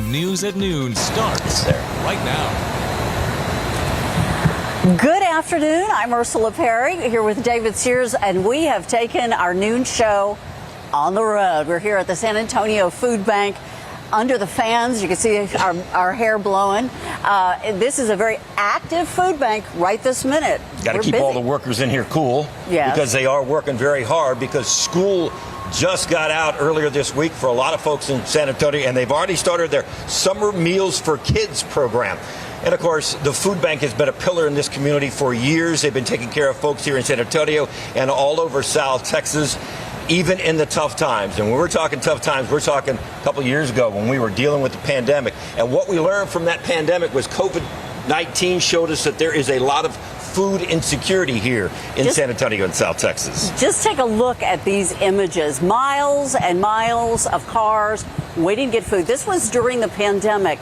News at Noon starts right now. Good afternoon. I'm Ursula Perry here with David Sears, and we have taken our noon show on the road. We're here at the San Antonio Food Bank under the fans. You can see our hair blowing. This is a very active food bank right this minute. Got to keep all the workers in here cool. Yes. Because they are working very hard, because school just got out earlier this week for a lot of folks in San Antonio, and they've already started their Summer Meals for Kids program. And of course, the food bank has been a pillar in this community for years. They've been taking care of folks here in San Antonio and all over South Texas, even in the tough times. And when we're talking tough times, we're talking a couple of years ago when we were dealing with the pandemic. And what we learned from that pandemic was COVID-19 showed us that there is a lot of food insecurity here in San Antonio and South Texas. Just take a look at these images. Miles and miles of cars waiting to get food. This was during the pandemic.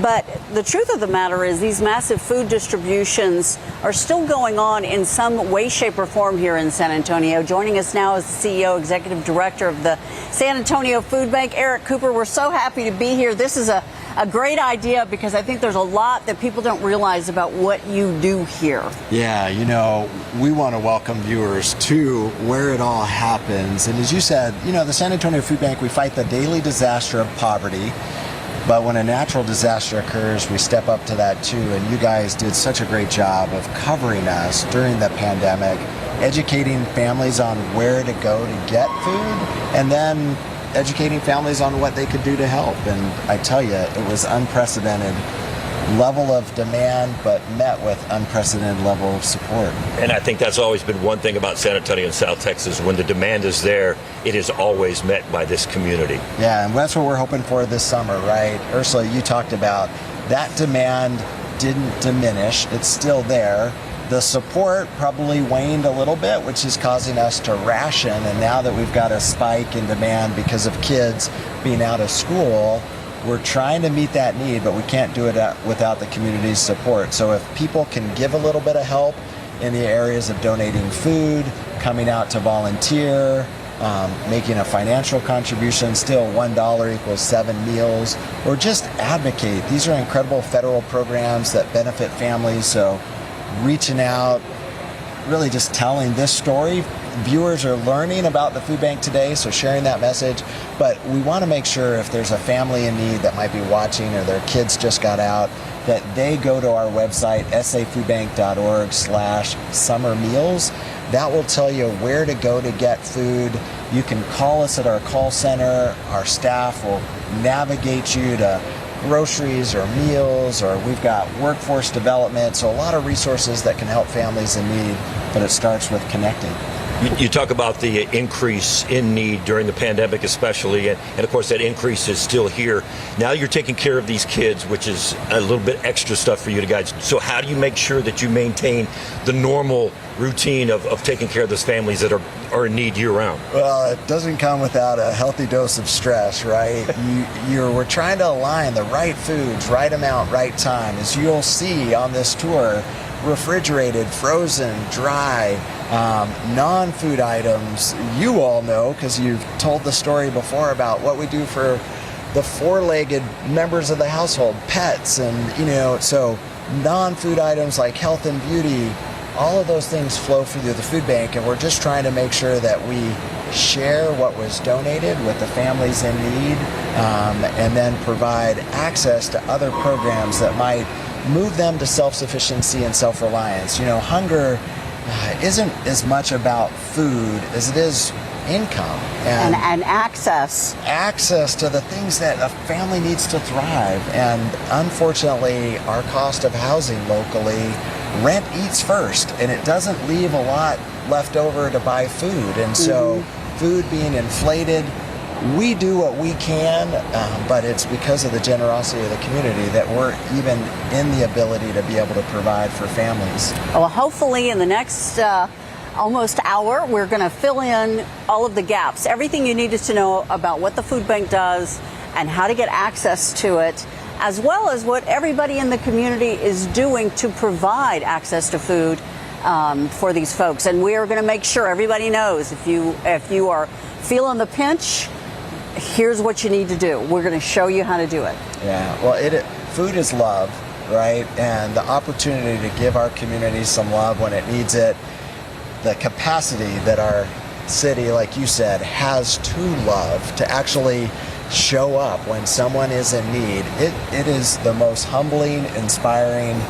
But the truth of the matter is these massive food distributions are still going on in some way, shape, or form here in San Antonio. Joining us now is the CEO, Executive Director of the San Antonio Food Bank, Eric Cooper. We're so happy to be here. This is a great idea because I think there's a lot that people don't realize about what you do here. Yeah, you know, we want to welcome viewers to where it all happens. And as you said, you know, the San Antonio Food Bank, we fight the daily disaster of poverty. But when a natural disaster occurs, we step up to that too. And you guys did such a great job of covering us during the pandemic, educating families on where to go to get food, and then educating families on what they could do to help. And I tell you, it was unprecedented level of demand, but met with unprecedented level of support. And I think that's always been one thing about San Antonio and South Texas. When the demand is there, it is always met by this community. Yeah, and that's what we're hoping for this summer, right? Ursula, you talked about that demand didn't diminish. It's still there. The support probably waned a little bit, which is causing us to ration. And now that we've got a spike in demand because of kids being out of school, we're trying to meet that need, but we can't do it without the community's support. So if people can give a little bit of help in the areas of donating food, coming out to volunteer, making a financial contribution, still $1 equals 7 meals, or just advocate. These are incredible federal programs that benefit families. So reaching out, really just telling this story. Viewers are learning about the food bank today, so sharing that message. But we want to make sure if there's a family in need that might be watching, or their kids just got out, that they go to our website, safoodbank.org/summer meals. That will tell you where to go to get food. You can call us at our call center. Our staff will navigate you to groceries or meals, or we've got workforce development. So a lot of resources that can help families in need, but it starts with connecting. You talk about the increase in need during the pandemic especially, and of course that increase is still here. Now you're taking care of these kids, which is a little bit extra stuff for you guys. So how do you make sure that you maintain the normal routine of taking care of those families that are in need year-round? Well, it doesn't come without a healthy dose of stress, right? We're trying to align the right foods, right amount, right time. As you'll see on this tour, refrigerated, frozen, dry, non-food items. You all know, because you've told the story before about what we do for the four-legged members of the household, pets, and, you know, so non-food items like health and beauty, all of those things flow through the food bank, and we're just trying to make sure that we share what was donated with the families in need, and then provide access to other programs that might move them to self-sufficiency and self-reliance. You know, hunger isn't as much about food as it is income and access to the things that a family needs to thrive. And unfortunately, our cost of housing locally, rent eats first, and it doesn't leave a lot left over to buy food. And so food being inflated, we do what we can, but it's because of the generosity of the community that we're even in the ability to be able to provide for families. Well, hopefully in the next almost hour, we're going to fill in all of the gaps, everything you needed to know about what the food bank does and how to get access to it, as well as what everybody in the community is doing to provide access to food for these folks. And we are going to make sure everybody knows if you are feeling the pinch, here's what you need to do. We're going to show you how to do it. Yeah, well, food is love, right? And the opportunity to give our community some love when it needs it, the capacity that our city, like you said, has to love, to actually show up when someone is in need. It is the most humbling, inspiring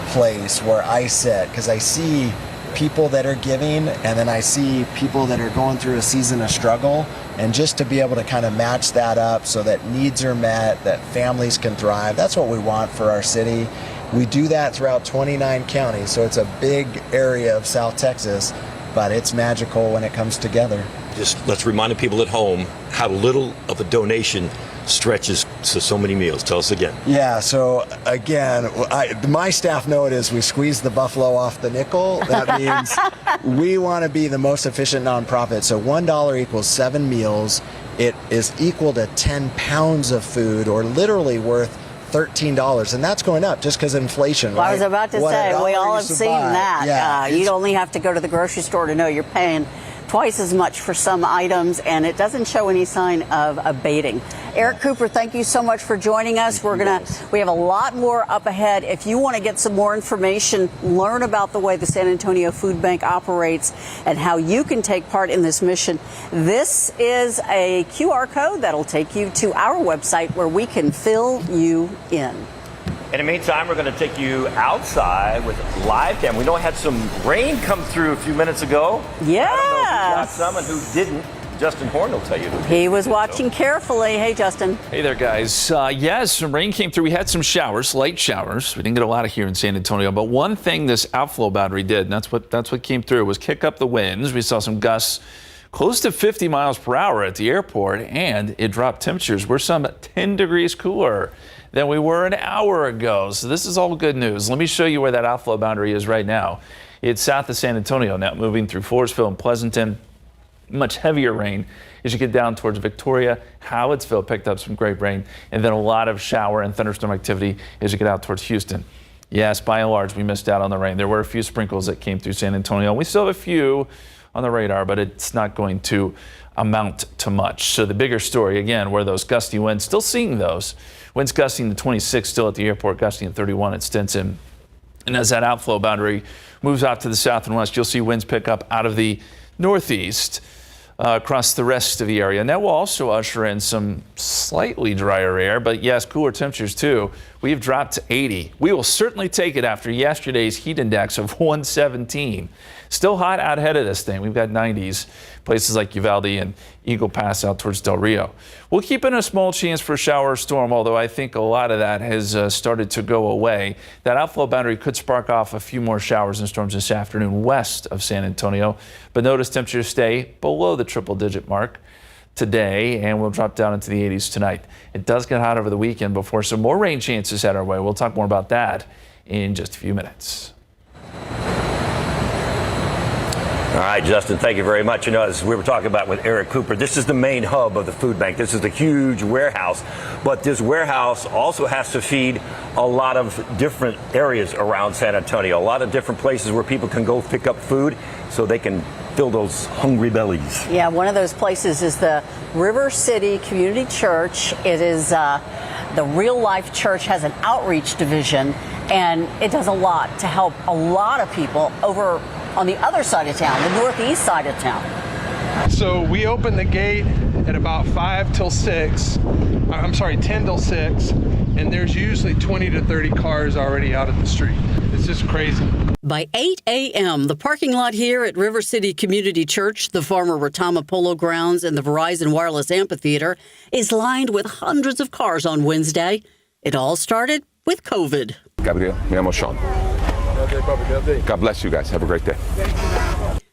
place where I sit, because I see people that are giving, and then I see people that are going through a season of struggle, and just to be able to kind of match that up so that needs are met, that families can thrive, that's what we want for our city. We do that throughout 29 counties, so it's a big area of South Texas, but it's magical when it comes together. Just let's remind the people at home how little of a donation stretches to so many meals. Tell us again. Yeah, so again, my staff know it is we squeeze the buffalo off the nickel. That means we want to be the most efficient nonprofit. So $1 equals 7 meals. It is equal to 10 pounds of food, or literally worth $13, and that's going up just because of inflation. Well, right? I was about to say, we all have seen that. Yeah, you'd only have to go to the grocery store to know you're paying twice as much for some items, and it doesn't show any sign of abating. Eric Cooper, thank you so much for joining us. We have a lot more up ahead. If you want to get some more information, learn about the way the San Antonio Food Bank operates and how you can take part in this mission, this is a QR code that'll take you to our website where we can fill you in. In the meantime, we're going to take you outside with live cam. We know we had some rain come through a few minutes ago. Yeah. I don't know who got some and who didn't. Justin Horn will tell you. He was watching carefully. Hey, Justin. Hey there, guys. Yes, some rain came through. We had some showers, light showers. We didn't get a lot of here in San Antonio, but one thing this outflow boundary did, and that's what came through, was kick up the winds. We saw some gusts close to 50 miles per hour at the airport, and it dropped temperatures. We're some 10 degrees cooler than we were an hour ago. So this is all good news. Let me show you where that outflow boundary is right now. It's south of San Antonio now, moving through Forestville and Pleasanton. Much heavier rain as you get down towards Victoria. Howardsville picked up some great rain, and then a lot of shower and thunderstorm activity as you get out towards Houston. Yes, by and large, we missed out on the rain. There were a few sprinkles that came through San Antonio. We still have a few on the radar, but it's not going to amount to much. So the bigger story, again, were those gusty winds. Still seeing those. Winds gusting to 26 still at the airport, gusting at 31 at Stinson. And as that outflow boundary moves out to the south and west, you'll see winds pick up out of the northeast across the rest of the area. And that will also usher in some slightly drier air, but yes, cooler temperatures too. We've dropped to 80. We will certainly take it after yesterday's heat index of 117. Still hot out ahead of this thing. We've got 90s, places like Uvalde and Eagle Pass out towards Del Rio. We'll keep in a small chance for a shower or storm, although I think a lot of that has started to go away. That outflow boundary could spark off a few more showers and storms this afternoon west of San Antonio, but notice temperatures stay below the triple-digit mark today, and we'll drop down into the 80s tonight. It does get hot over the weekend before some more rain chances head our way. We'll talk more about that in just a few minutes. All right, Justin, thank you very much. You know, as we were talking about with Eric Cooper, this is the main hub of the food bank. This is a huge warehouse, but this warehouse also has to feed a lot of different areas around San Antonio, a lot of different places where people can go pick up food so they can fill those hungry bellies. Yeah, one of those places is the River City Community Church. It is the Real Life Church has an outreach division, and it does a lot to help a lot of people over on the other side of town, the northeast side of town. So we open the gate at about 10 till 6, and there's usually 20 to 30 cars already out at the street. It's just crazy. By 8 a.m., the parking lot here at River City Community Church, the former Retama Polo Grounds, and the Verizon Wireless Amphitheater is lined with hundreds of cars on Wednesday. It all started with COVID. Gabriel, me llamo Sean. God bless you guys. Have a great day.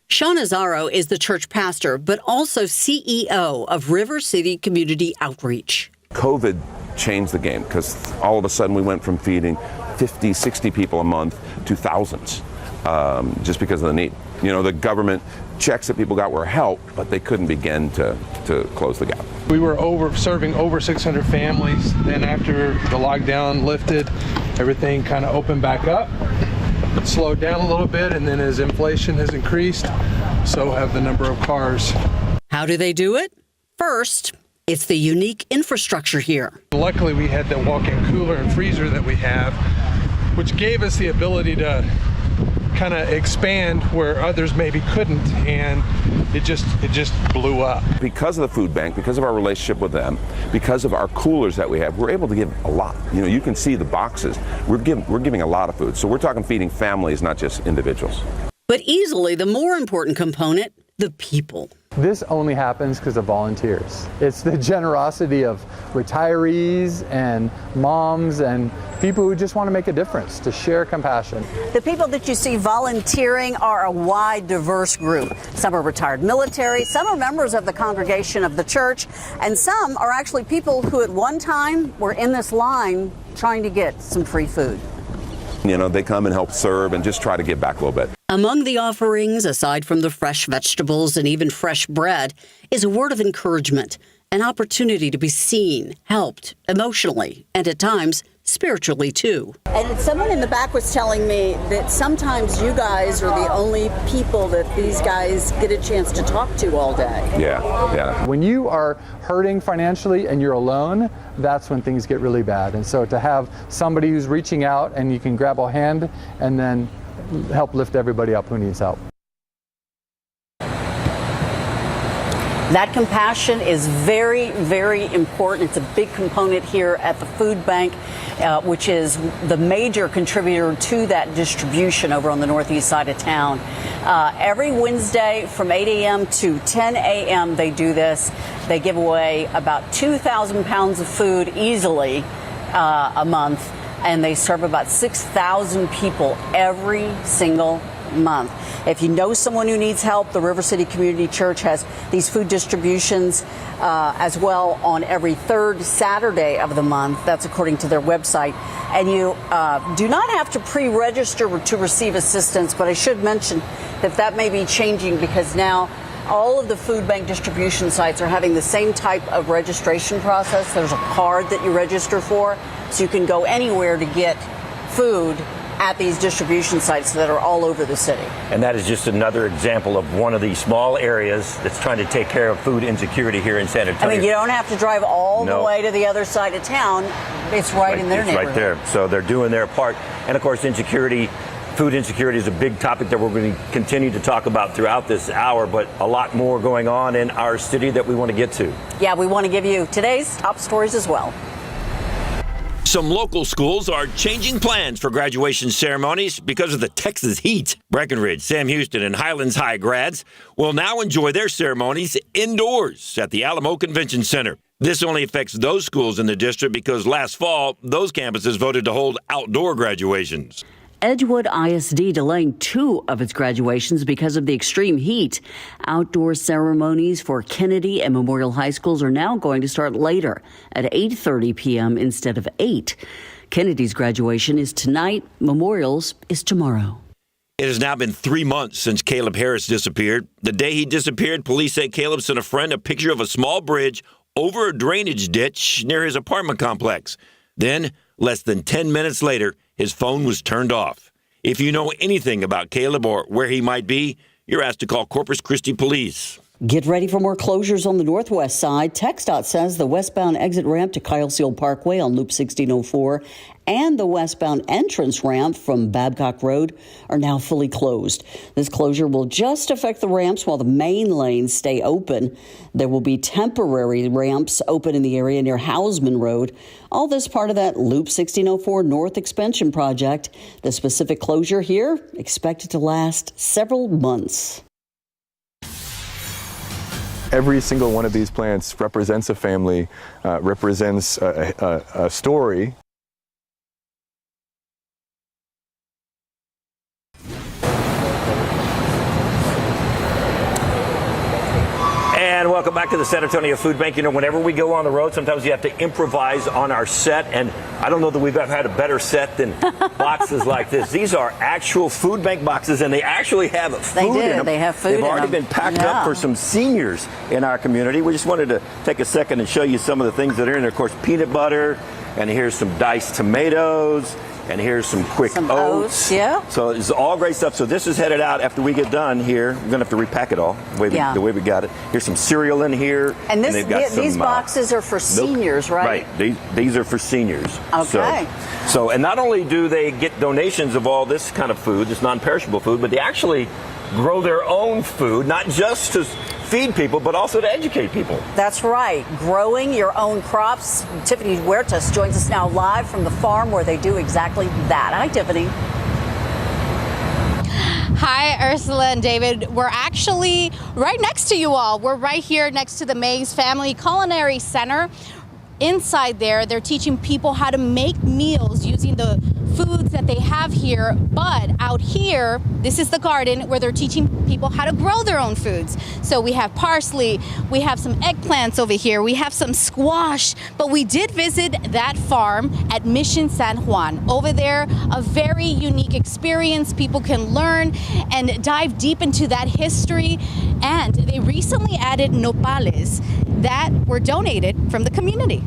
Sean Azaro is the church pastor, but also CEO of River City Community Outreach. COVID changed the game because all of a sudden we went from feeding 50, 60 people a month to thousands just because of the need. You know, the government checks that people got were helped, but they couldn't begin to close the gap. We were serving over 600 families. Then after the lockdown lifted, everything kind of opened back up. It slowed down a little bit, and then as inflation has increased, so have the number of cars. How do they do it? First, It's the unique infrastructure here. Luckily, we had the walk-in cooler and freezer that we have, which gave us the ability to kind of expand where others maybe couldn't, and it just blew up. Because of the food bank, because of our relationship with them, because of our coolers that we have, we're able to give a lot. You know, you can see the boxes. We're giving a lot of food. So we're talking feeding families, not just individuals. But easily the more important component, the people. This only happens because of volunteers. It's the generosity of retirees and moms and people who just want to make a difference, to share compassion. The people that you see volunteering are a wide, diverse group. Some are retired military, some are members of the congregation of the church, and some are actually people who at one time were in this line trying to get some free food. You know, they come and help serve and just try to give back a little bit. Among the offerings, aside from the fresh vegetables and even fresh bread, is a word of encouragement, an opportunity to be seen, helped emotionally, and at times spiritually too. And someone in the back was telling me that sometimes you guys are the only people that these guys get a chance to talk to all day. Yeah. When you are hurting financially and you're alone, that's when things get really bad. And so to have somebody who's reaching out and you can grab a hand and then help lift everybody up who needs help. That compassion is very, very important. It's a big component here at the food bank, which is the major contributor to that distribution over on the northeast side of town. Every Wednesday from 8 a.m. to 10 a.m. they do this. They give away about 2,000 pounds of food easily a month, and they serve about 6,000 people every single month. If you know someone who needs help, the River City Community Church has these food distributions as well on every third Saturday of the month. That's according to their website. And you do not have to pre-register to receive assistance, but I should mention that may be changing because now all of the food bank distribution sites are having the same type of registration process. There's a card that you register for, so you can go anywhere to get food at these distribution sites that are all over the city. And that is just another example of one of these small areas that's trying to take care of food insecurity here in San Antonio. I mean, you don't have to drive all the way to the other side of town. It's right in their neighborhood. Right there. So they're doing their part. And of course, food insecurity is a big topic that we're going to continue to talk about throughout this hour, but a lot more going on in our city that we want to get to. Yeah, we want to give you today's top stories as well. Some local schools are changing plans for graduation ceremonies because of the Texas heat. Breckenridge, Sam Houston, and Highlands High grads will now enjoy their ceremonies indoors at the Alamo Convention Center. This only affects those schools in the district because last fall, those campuses voted to hold outdoor graduations. Edgewood ISD delaying 2 of its graduations because of the extreme heat. Outdoor ceremonies for Kennedy and Memorial High Schools are now going to start later at 8:30 p.m. instead of 8. Kennedy's graduation is tonight. Memorial's is tomorrow. It has now been 3 months since Caleb Harris disappeared. The day he disappeared, police say Caleb sent a friend a picture of a small bridge over a drainage ditch near his apartment complex. Then, less than 10 minutes later, his phone was turned off. If you know anything about Caleb or where he might be, you're asked to call Corpus Christi Police. Get ready for more closures on the northwest side. TxDOT says the westbound exit ramp to Kyle Seal Parkway on Loop 1604 and the westbound entrance ramp from Babcock Road are now fully closed. This closure will just affect the ramps while the main lanes stay open. There will be temporary ramps open in the area near Hausman Road. All this part of that Loop 1604 North expansion project. The specific closure here expected to last several months. Every single one of these plants represents a family, represents a story. And welcome back to the San Antonio Food Bank. You know, whenever we go on the road, sometimes you have to improvise on our set. And I don't know that we've ever had a better set than boxes like this. These are actual food bank boxes, and they actually have food in them. They have food in them. They've already been packed up for some seniors in our community. We just wanted to take a second and show you some of the things that are in there. Of course, peanut butter and here's some diced tomatoes, and here's some quick oats. Yeah. So it's all great stuff. So this is headed out after we get done here. We're going to have to repack it all the way we got it. Here's some cereal in here. And they've got these some, boxes are for seniors, right? Right. These are for seniors. Okay. So, and not only do they get donations of all this kind of food, this non-perishable food, but they actually grow their own food, not just to feed people, but also to educate people. That's right. Growing your own crops. Tiffany Huertas joins us now live from the farm where they do exactly that. Hi, Tiffany. Hi, Ursula and David. We're actually right next to you all. We're right here next to the Mays Family Culinary Center. Inside there, they're teaching people how to make meals using the foods that they have here. But out here, this is the garden where they're teaching people how to grow their own foods. So we have parsley, we have some eggplants over here, we have some squash. But we did visit that farm at Mission San Juan. Over there, a very unique experience. People can learn and dive deep into that history. And they recently added nopales that were donated from the community.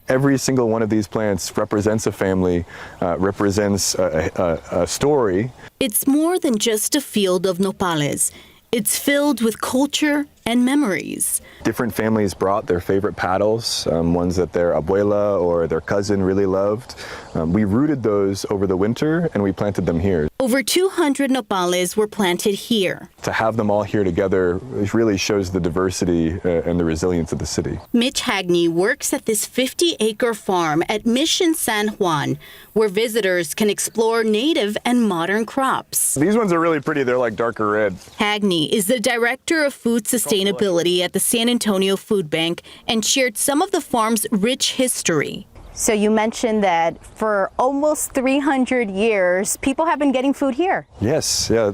Every single one of these plants represents a family, represents a story. It's more than just a field of nopales. It's filled with culture and memories. Different families brought their favorite paddles, ones that their abuela or their cousin really loved. We rooted those over the winter and we planted them here. Over 200 nopales were planted here. To have them all here together really shows the diversity and the resilience of the city. Mitch Hagney works at this 50-acre farm at Mission San Juan, where visitors can explore native and modern crops. These ones are really pretty. They're like darker red. Hagney is the director of food sustainability at the San Antonio Food Bank and shared some of the farm's rich history. So you mentioned that for almost 300 years, people have been getting food here. Yes, yeah.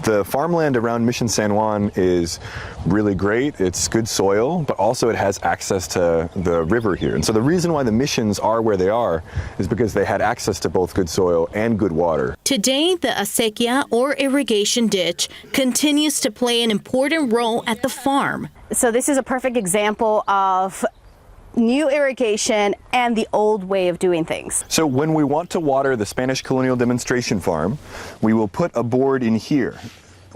The farmland around Mission San Juan is really great. It's good soil, but also it has access to the river here. And so the reason why the missions are where they are is because they had access to both good soil and good water. Today, the acequia, or irrigation ditch, continues to play an important role at the farm. So this is a perfect example of new irrigation and the old way of doing things. So when we want to water the Spanish colonial demonstration farm, we will put a board in here.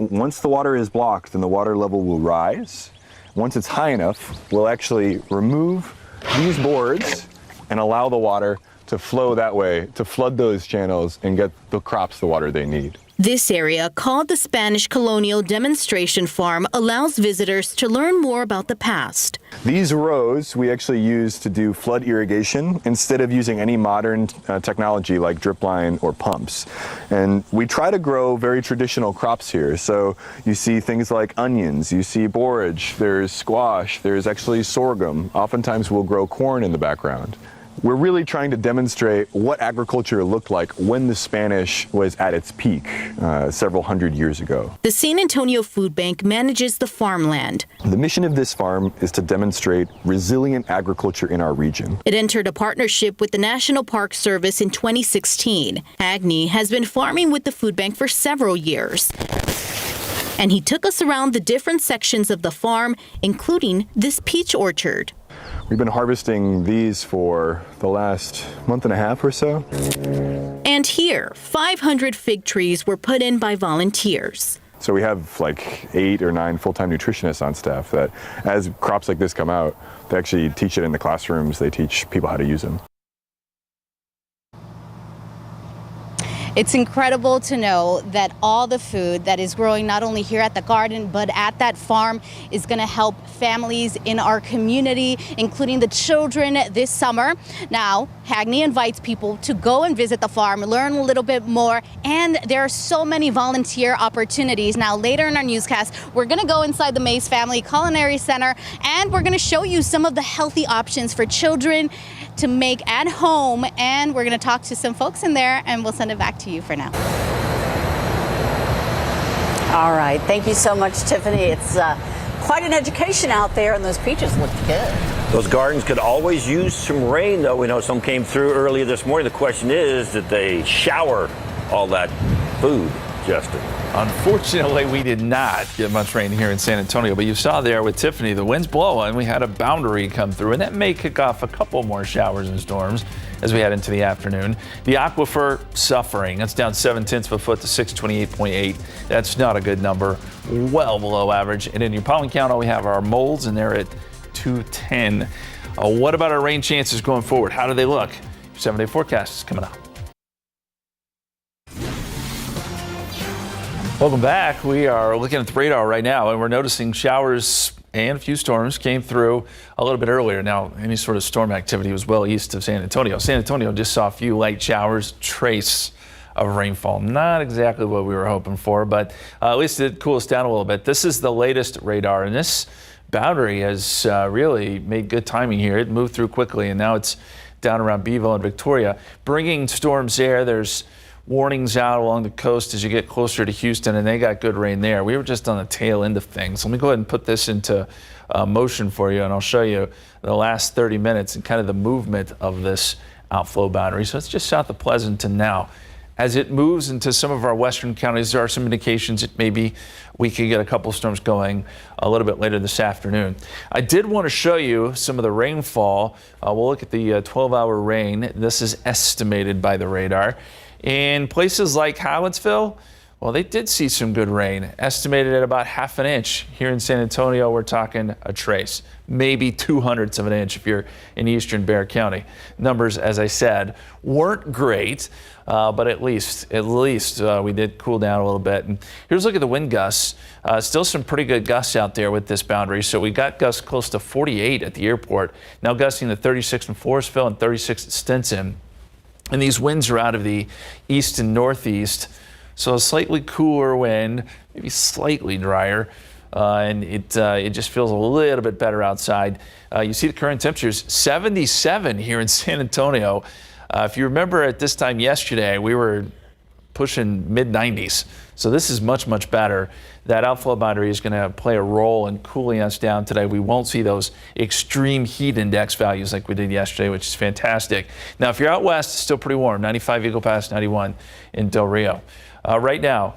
Once the water is blocked, then the water level will rise. Once it's high enough, we'll actually remove these boards and allow the water to flow that way, to flood those channels and get the crops the water they need. This area, called the Spanish Colonial Demonstration Farm, allows visitors to learn more about the past. These rows we actually use to do flood irrigation instead of using any modern technology like drip line or pumps. And we try to grow very traditional crops here. So you see things like onions, you see borage, there's squash, there's actually sorghum. Oftentimes we'll grow corn in the background. We're really trying to demonstrate what agriculture looked like when the Spanish was at its peak several hundred years ago. The San Antonio Food Bank manages the farmland. The mission of this farm is to demonstrate resilient agriculture in our region. It entered a partnership with the National Park Service in 2016. Hagney has been farming with the food bank for several years. And he took us around the different sections of the farm, including this peach orchard. We've been harvesting these for the last month and a half or so. And here, 500 fig trees were put in by volunteers. So we have like 8 or 9 full-time nutritionists on staff that as crops like this come out, they actually teach it in the classrooms. They teach people how to use them. It's incredible to know that all the food that is growing not only here at the garden but at that farm is going to help families in our community, including the children this summer. Now, Hagney invites people to go and visit the farm, learn a little bit more, and there are so many volunteer opportunities. Now, later in our newscast, we're going to go inside the Mays Family Culinary Center and we're going to show you some of the healthy options for children to make at home, and we're going to talk to some folks in there and we'll send it back to you for now. All right. Thank you so much, Tiffany. It's quite an education out there, and those peaches look good. Those gardens could always use some rain, though. We know some came through earlier this morning. The question is, did they shower all that food? Justin? Unfortunately, we did not get much rain here in San Antonio, but you saw there with Tiffany, the wind's blowing. We had a boundary come through, and that may kick off a couple more showers and storms as we head into the afternoon. The aquifer suffering. That's down 0.7 foot to 628.8. That's not a good number, well below average. And in your pollen count, all we have are our molds, and they're at 210. What about our rain chances going forward? How do they look? Your 7-day forecast is coming up. Welcome back. We are looking at the radar right now, and we're noticing showers and a few storms came through a little bit earlier. Now, any sort of storm activity was well east of San Antonio. San Antonio just saw a few light showers, trace of rainfall. Not exactly what we were hoping for, but at least it did cool us down a little bit. This is the latest radar, and this boundary has really made good timing here. It moved through quickly, and now it's down around Beeville and Victoria, bringing storms there. There's warnings out along the coast as you get closer to Houston, and they got good rain there. We were just on the tail end of things. Let me go ahead and put this into motion for you, and I'll show you the last 30 minutes and kind of the movement of this outflow boundary. So it's just south of Pleasanton now. As it moves into some of our western counties, there are some indications that maybe we could get a couple storms going a little bit later this afternoon. I did want to show you some of the rainfall. We'll look at the 12-hour rain. This is estimated by the radar. In places like Hallettsville, well, they did see some good rain, estimated at about 1/2 inch. Here in San Antonio, we're talking a trace, maybe 2/100 of an inch if you're in eastern Bexar County. Numbers, as I said, weren't great, but at least we did cool down a little bit. And here's a look at the wind gusts. Still some pretty good gusts out there with this boundary. So we got gusts close to 48 at the airport, now gusting to 36 in Forestville and 36 at Stinson. And these winds are out of the east and northeast, so a slightly cooler wind, maybe slightly drier, and it just feels a little bit better outside. You see the current temperatures, 77 here in San Antonio. If you remember at this time yesterday, we were pushing mid-90s, so this is much, much better. That outflow boundary is going to play a role in cooling us down today. We won't see those extreme heat index values like we did yesterday, which is fantastic. Now, if you're out west, it's still pretty warm. 95 Eagle Pass, 91 in Del Rio. Right now,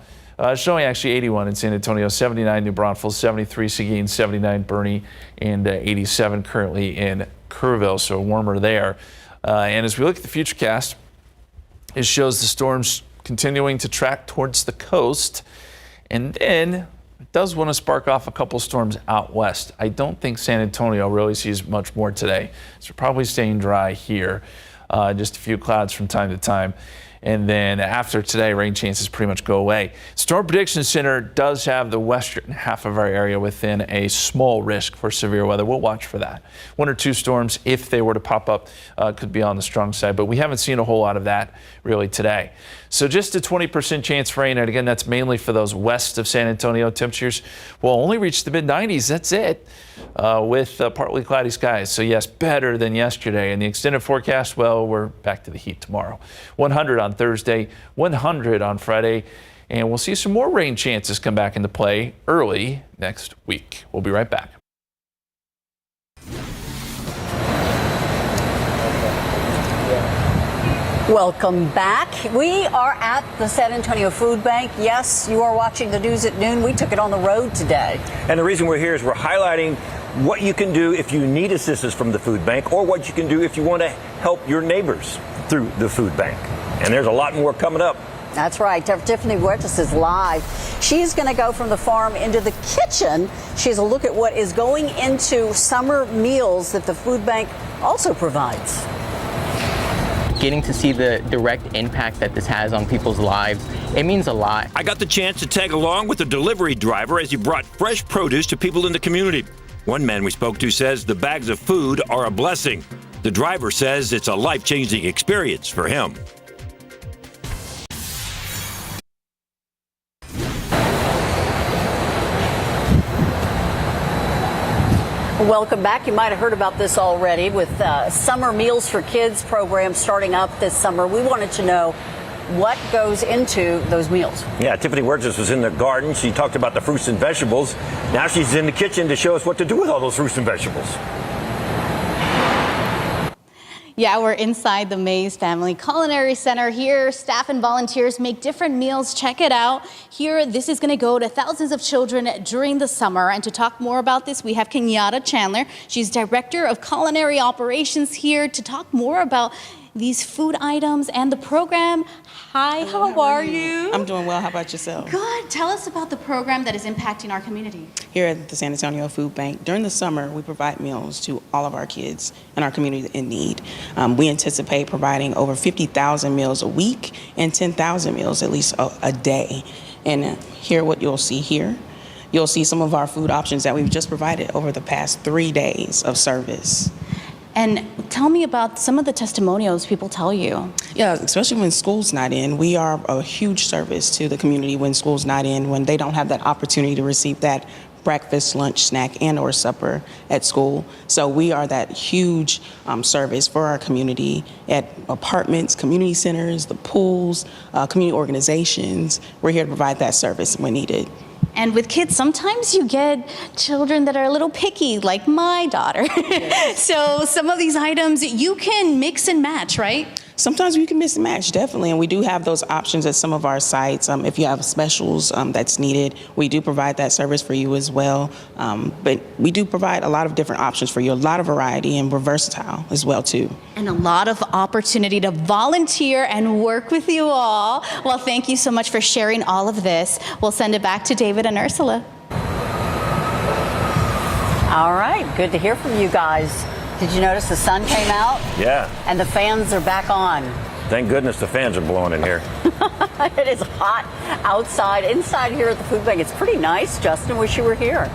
showing actually 81 in San Antonio, 79 New Braunfels, 73 Seguin, 79 Bernie, and 87 currently in Kerrville, so warmer there. And as we look at the futurecast, it shows the storms continuing to track towards the coast. And then it does want to spark off a couple storms out west. I don't think San Antonio really sees much more today. So we're probably staying dry here. Just a few clouds from time to time. And then after today, rain chances pretty much go away. Storm Prediction Center does have the western half of our area within a small risk for severe weather. We'll watch for that. 1 or 2 storms, if they were to pop up, could be on the strong side, but we haven't seen a whole lot of that really today. So just a 20% chance for rain, and again, that's mainly for those west of San Antonio. Temperatures will only reach the mid-90s. That's it, with partly cloudy skies. So yes, better than yesterday. And the extended forecast, well, we're back to the heat tomorrow. 100 on Thursday, 100 on Friday, and we'll see some more rain chances come back into play early next week. We'll be right back. Welcome back. We are at the San Antonio Food Bank. Yes, you are watching the news at noon. We took it on the road today. And the reason we're here is we're highlighting what you can do if you need assistance from the food bank, or what you can do if you want to help your neighbors through the food bank. And there's a lot more coming up. That's right. Tiffany Huertas is live. She's going to go from the farm into the kitchen. She has a look at what is going into summer meals that the food bank also provides. Getting to see the direct impact that this has on people's lives, it means a lot. I got the chance to tag along with the delivery driver as he brought fresh produce to people in the community. One man we spoke to says the bags of food are a blessing. The driver says it's a life-changing experience for him. Welcome back. You might have heard about this already with Summer Meals for Kids program starting up this summer. We wanted to know what goes into those meals. Yeah, Tiffany Huertas was in the garden. She talked about the fruits and vegetables. Now she's in the kitchen to show us what to do with all those fruits and vegetables. Yeah, we're inside the Mays Family Culinary Center here. Staff and volunteers make different meals. Check it out. Here, this is going to go to thousands of children during the summer. And to talk more about this, we have Kenyatta Chandler. She's Director of Culinary Operations here to talk more about these food items and the program. Hi, how are you? I'm doing well. How about yourself? Good. Tell us about the program that is impacting our community. Here at the San Antonio Food Bank, during the summer, we provide meals to all of our kids in our community in need. We anticipate providing over 50,000 meals a week and 10,000 meals at least a day. And here, what you'll see here, you'll see some of our food options that we've just provided over the past 3 days of service. And tell me about some of the testimonials people tell you. Yeah, especially when school's not in. We are a huge service to the community when school's not in, when they don't have that opportunity to receive that breakfast, lunch, snack, and or supper at school. So we are that huge service for our community at apartments, community centers, the pools, community organizations. We're here to provide that service when needed. And with kids, sometimes you get children that are a little picky, like my daughter. Yes. So some of these items you can mix and match, right? Sometimes we can mix and match, definitely, and we do have those options at some of our sites. If you have specials that's needed, we do provide that service for you as well. But we do provide a lot of different options for you, a lot of variety, and we're versatile as well, too. And a lot of opportunity to volunteer and work with you all. Well, thank you so much for sharing all of this. We'll send it back to David and Ursula. All right, good to hear from you guys. Did you notice the sun came out? Yeah. And the fans are back on. Thank goodness the fans are blowing in here. It is hot outside. Inside here at the food bank, it's pretty nice. Justin, wish you were here.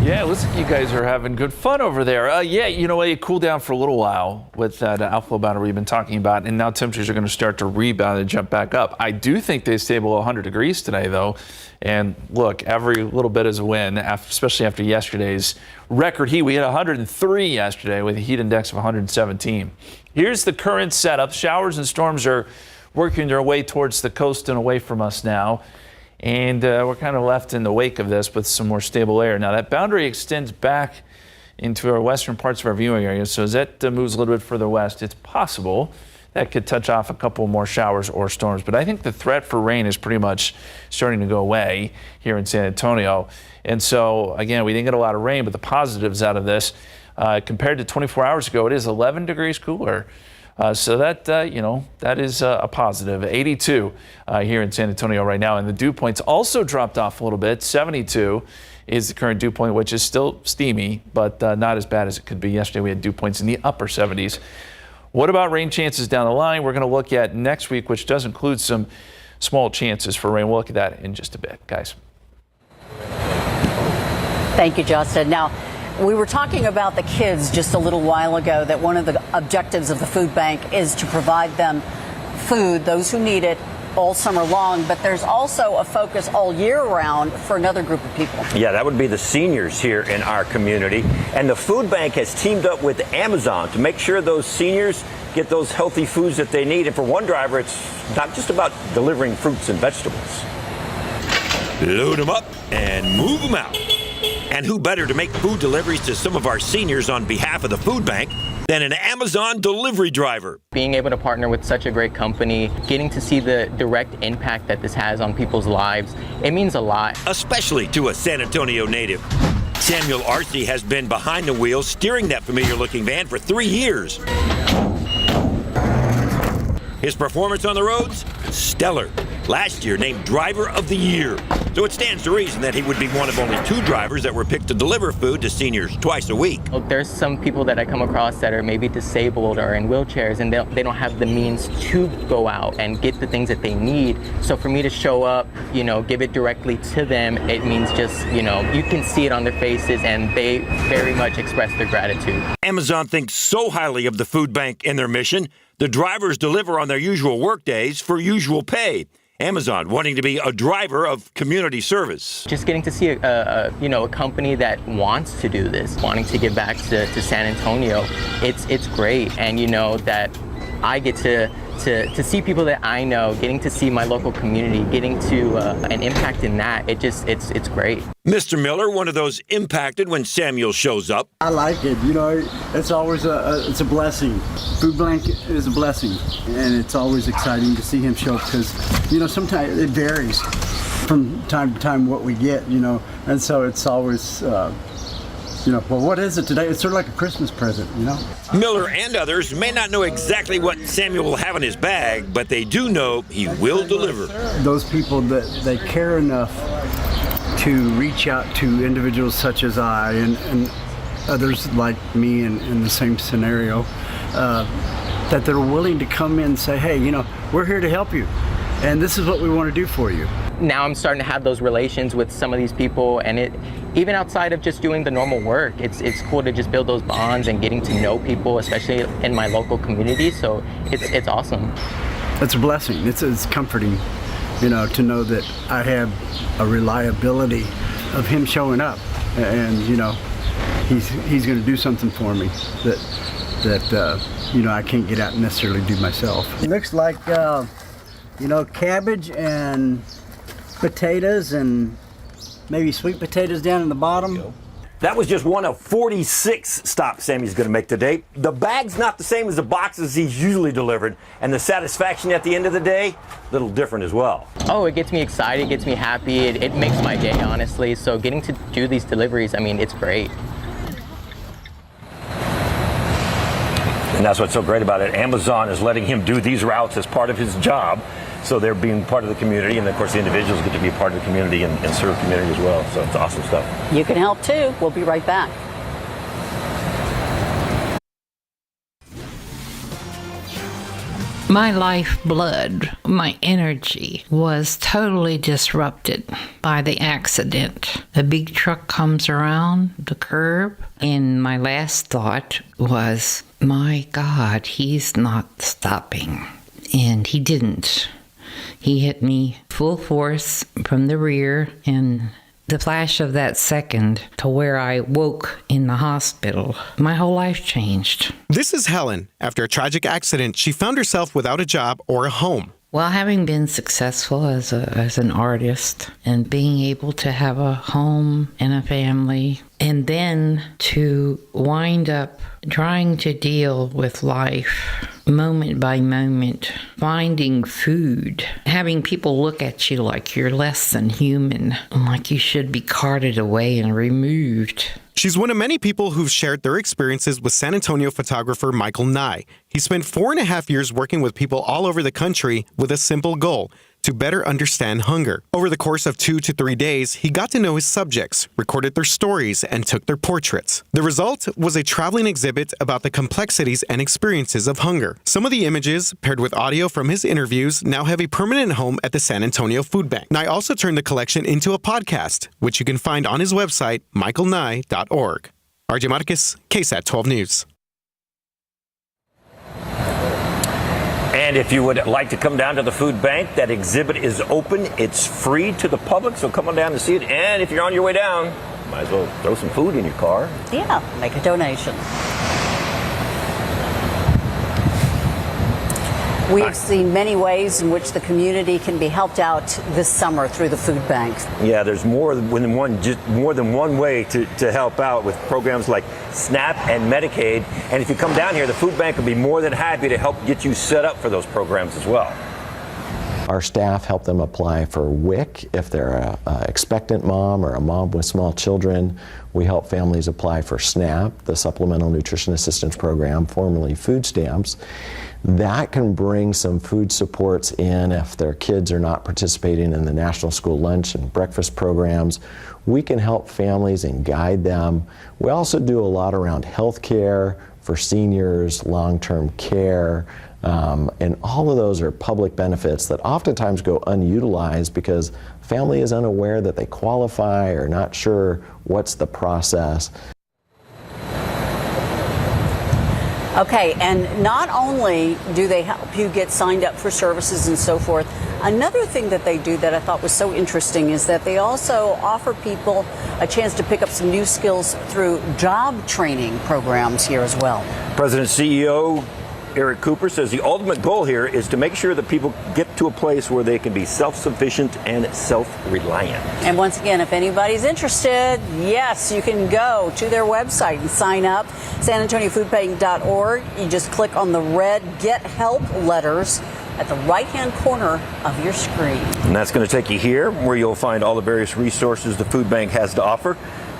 Yeah, looks like you guys are having good fun over there. Yeah, you know, it cooled down for a little while with that outflow boundary we've been talking about, and now temperatures are going to start to rebound and jump back up. I do think they stay below 100 degrees today, though. And look, every little bit is a win, especially after yesterday's record heat. We had 103 yesterday with a heat index of 117. Here's the current setup. Showers and storms are working their way towards the coast and away from us now. And we're kind of left in the wake of this with some more stable air. Now, that boundary extends back into our western parts of our viewing area. So as that moves a little bit further west, it's possible that could touch off a couple more showers or storms. But I think the threat for rain is pretty much starting to go away here in San Antonio. And so, again, we didn't get a lot of rain, but the positives out of this, compared to 24 hours ago, it is 11 degrees cooler. So that, you know, that is a positive. 82 here in San Antonio right now. And the dew points also dropped off a little bit. 72 is the current dew point, which is still steamy, but not as bad as it could be. Yesterday we had dew points in the upper 70s. What about rain chances down the line? We're going to look at next week, which does include some small chances for rain. We'll look at that in just a bit, guys. Thank you, Justin. Now, we were talking about the kids just a little while ago, that one of the objectives of the food bank is to provide them food, those who need it, all summer long. But there's also a focus all year round for another group of people. Yeah, that would be the seniors here in our community. And the food bank has teamed up with Amazon to make sure those seniors get those healthy foods that they need. And for one driver, it's not just about delivering fruits and vegetables. Load them up and move them out. And who better to make food deliveries to some of our seniors on behalf of the food bank than an Amazon delivery driver? Being able to partner with such a great company, getting to see the direct impact that this has on people's lives, it means a lot. Especially to a San Antonio native. Samuel Arce has been behind the wheel steering that familiar-looking van for 3 years. His performance on the roads? Stellar. Last year named Driver of the Year. So it stands to reason that he would be one of only 2 drivers that were picked to deliver food to seniors twice a week. There's some people that I come across that are maybe disabled or in wheelchairs, and they don't have the means to go out and get the things that they need. So for me to show up, you know, give it directly to them, it means just, you know, you can see it on their faces, and they very much express their gratitude. Amazon thinks so highly of the food bank and their mission, the drivers deliver on their usual work days for usual pay. Amazon wanting to be a driver of community service. Just getting to see a company that wants to do this, wanting to give back to San Antonio, it's great. And you know that I get to to see people that I know, getting to see my local community, getting to an impact in that, it's great. Mr. Miller, one of those impacted when Samuel shows up. I like it. You know, it's always it's a blessing. Food bank is a blessing, and it's always exciting to see him show up because, you know, sometimes it varies from time to time what we get, you know, and so it's always, you know, well, what is it today? It's sort of like a Christmas present, you know? Miller and others may not know exactly what Samuel will have in his bag, but they do know he will deliver. Those people that they care enough to reach out to individuals such as I and others like me in the same scenario, that they're willing to come in and say, hey, you know, we're here to help you, and this is what we want to do for you. Now I'm starting to have those relations with some of these people, and even outside of just doing the normal work, it's cool to just build those bonds and getting to know people, especially in my local community. So it's awesome. It's a blessing. It's comforting, you know, to know that I have a reliability of him showing up, and you know, he's going to do something for me that you know, I can't get out and necessarily do myself. It looks like you know, cabbage and potatoes and maybe sweet potatoes down in the bottom. That was just one of 46 stops Sammy's going to make today. The bag's not the same as the boxes he's usually delivered, and the satisfaction at the end of the day, a little different as well. Oh, it gets me excited, it gets me happy, it makes my day, honestly. So getting to do these deliveries, I mean, it's great. And that's what's so great about it. Amazon is letting him do these routes as part of his job. So they're being part of the community, and of course the individuals get to be a part of the community and serve the community as well. So it's awesome stuff. You can help too. We'll be right back. My lifeblood, my energy was totally disrupted by the accident. A big truck comes around the curb, and my last thought was, my God, he's not stopping. And he didn't. He hit me full force from the rear, and the flash of that second to where I woke in the hospital, my whole life changed. This is Helen. After a tragic accident, she found herself without a job or a home. Well, having been successful as an artist and being able to have a home and a family, and then to wind up trying to deal with life moment by moment, finding food, having people look at you like you're less than human, like you should be carted away and removed. She's one of many people who've shared their experiences with San Antonio photographer Michael Nye. He spent 4.5 years working with people all over the country with a simple goal: to better understand hunger. Over the course of 2 to 3 days, he got to know his subjects, recorded their stories, and took their portraits. The result was a traveling exhibit about the complexities and experiences of hunger. Some of the images, paired with audio from his interviews, now have a permanent home at the San Antonio Food Bank. Nye also turned the collection into a podcast, which you can find on his website, michaelnye.org. RJ Marquez, KSAT 12 News. And if you would like to come down to the food bank, that exhibit is open. It's free to the public, so come on down and see it. And if you're on your way down, might as well throw some food in your car. Yeah, make a donation. We have seen many ways in which the community can be helped out this summer through the food bank. Yeah, there's more than one way to help out with programs like SNAP and Medicaid. And if you come down here, the food bank will be more than happy to help get you set up for those programs as well. Our staff help them apply for WIC if they're a expectant mom or a mom with small children. We help families apply for SNAP, the Supplemental Nutrition Assistance Program, formerly food stamps. That can bring some food supports in if their kids are not participating in the National School Lunch and Breakfast programs. We can help families and guide them. We also do a lot around health care for seniors, long-term care, and all of those are public benefits that oftentimes go unutilized because family is unaware that they qualify or not sure what's the process. Okay, and not only do they help you get signed up for services and so forth, another thing that they do that I thought was so interesting is that they also offer people a chance to pick up some new skills through job training programs here as well. President CEO Eric Cooper says the ultimate goal here is to make sure that people get to a place where they can be self-sufficient and self-reliant. And once again, if anybody's interested, yes, you can go to their website and sign up, sanantoniofoodbank.org. You just click on the red Get Help letters at the right-hand corner of your screen. And that's going to take you here, where you'll find all the various resources the food bank has to offer.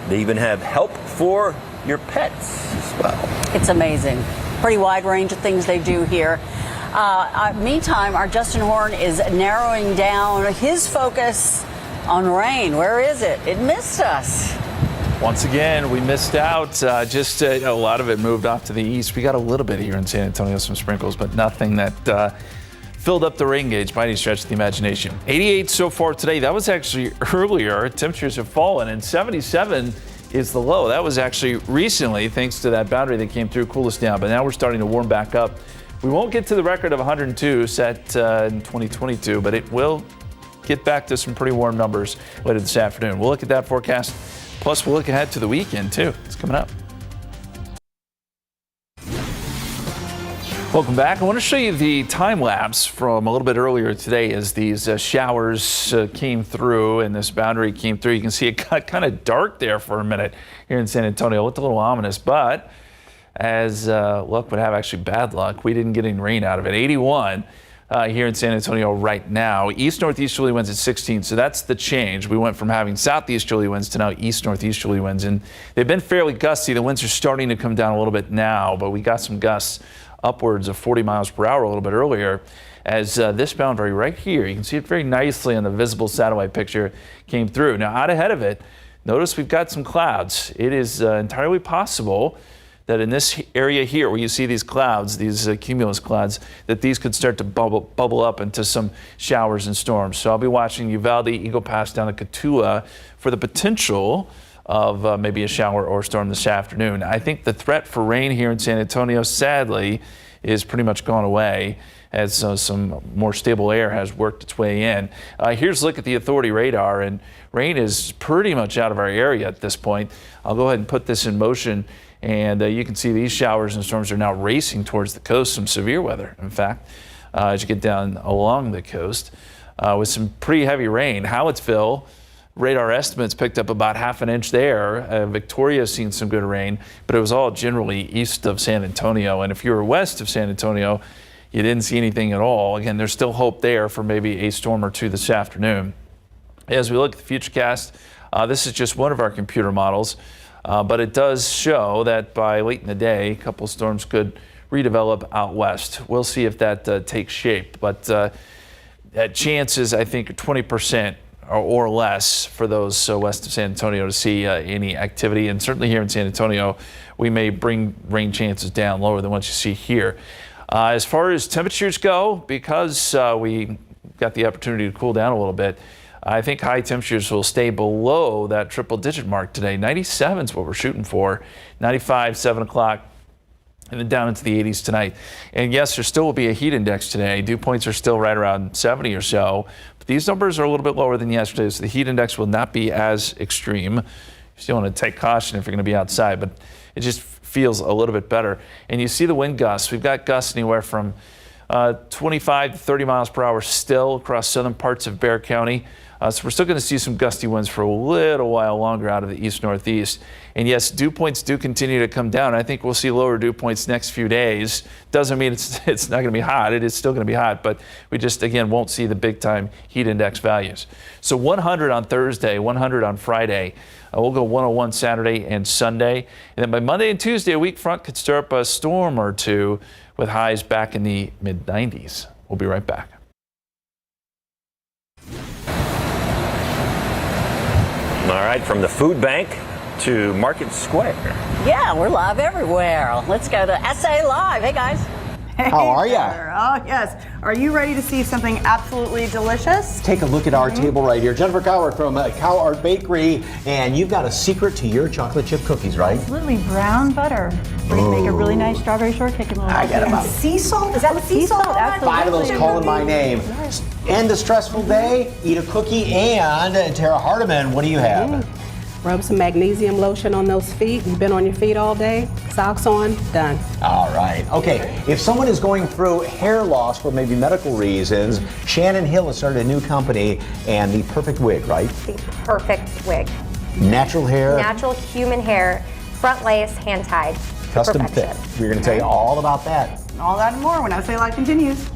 They even have help for your pets as well. It's amazing. Pretty wide range of things they do here. Meantime, our Justin Horn is narrowing down his focus on rain. Where is it? It missed us. Once again, we missed out. A lot of it moved off to the east. We got a little bit here in San Antonio, some sprinkles, but nothing that filled up the rain gauge by any stretch of the imagination. 88 so far today. That was actually earlier. Temperatures have fallen, and 77 is the low. That was actually recently, thanks to that boundary that came through, cool us down. But now we're starting to warm back up. We won't get to the record of 102 set in 2022, but it will get back to some pretty warm numbers later this afternoon. We'll look at that forecast. Plus, we'll look ahead to the weekend, too. It's coming up. Welcome back. I want to show you the time lapse from a little bit earlier today as these showers came through and this boundary came through. You can see it got kind of dark there for a minute here in San Antonio. It looked a little ominous, but as luck would have, actually bad luck, we didn't get any rain out of it. 81 here in San Antonio right now. East-northeasterly winds at 16, so that's the change. We went from having southeasterly winds to now east-northeasterly winds, and they've been fairly gusty. The winds are starting to come down a little bit now, but we got some gusts upwards of 40 miles per hour a little bit earlier as this boundary right here, you can see it very nicely on the visible satellite picture, came through. Now out ahead of it, notice we've got some clouds. It is entirely possible that in this area here where you see these clouds, these cumulus clouds, that these could start to bubble up into some showers and storms. So I'll be watching Uvalde, Eagle Pass down to Cotulla for the potential of maybe a shower or storm this afternoon. I think the threat for rain here in San Antonio, sadly, is pretty much gone away as some more stable air has worked its way in. Here's a look at the Authority radar, and rain is pretty much out of our area at this point. I'll go ahead and put this in motion, and you can see these showers and storms are now racing towards the coast, some severe weather, in fact, as you get down along the coast with some pretty heavy rain. Hallettsville, radar estimates picked up about half an inch there. Victoria's seen some good rain, but it was all generally east of San Antonio. And if you were west of San Antonio, you didn't see anything at all. Again, there's still hope there for maybe a storm or two this afternoon. As we look at the futurecast, this is just one of our computer models, but it does show that by late in the day, a couple storms could redevelop out west. We'll see if that takes shape, but chances, I think, 20% or less for those west of San Antonio to see any activity. And certainly here in San Antonio, we may bring rain chances down lower than what you see here. As far as temperatures go, because we got the opportunity to cool down a little bit, I think high temperatures will stay below that triple-digit mark today. 97 is what we're shooting for. 95, 7 o'clock. And then down into the 80s tonight. And yes, there still will be a heat index today. Dew points are still right around 70 or so. But these numbers are a little bit lower than yesterday, so the heat index will not be as extreme. You still want to take caution if you're going to be outside, but it just feels a little bit better. And you see the wind gusts. We've got gusts anywhere from 25 to 30 miles per hour still across southern parts of Bexar County. So we're still going to see some gusty winds for a little while longer out of the east-northeast. And yes, dew points do continue to come down. I think we'll see lower dew points next few days. Doesn't mean it's not going to be hot. It is still going to be hot, but we just, again, won't see the big-time heat index values. So 100 on Thursday, 100 on Friday. We'll go 101 Saturday and Sunday. And then by Monday and Tuesday, a weak front could stir up a storm or two with highs back in the mid-90s. We'll be right back. All right, from the food bank to Market Square. Yeah, we're live everywhere. Let's go to SA Live. Hey, guys. How are ya? Oh, yes. Are you ready to see something absolutely delicious? Take a look at our table right here. Jennifer Cowart from Cow Art Bakery, and you've got a secret to your chocolate chip cookies, right? It's literally brown butter. We're going to make a really nice strawberry shortcake. And I got about sea salt. Is that what sea salt? Absolutely. 5 of those calling my name. End a stressful day, eat a cookie, and Tara Hardiman, what do you have? Rub some magnesium lotion on those feet. You've been on your feet all day. Socks on, done. All right. Okay, if someone is going through hair loss for maybe medical reasons, Shannon Hill has started a new company and the perfect wig, right? The perfect wig. Natural hair. Natural human hair, front lace, hand tied. Custom fit. We're going to tell you all about that. All that and more when I Say Life continues.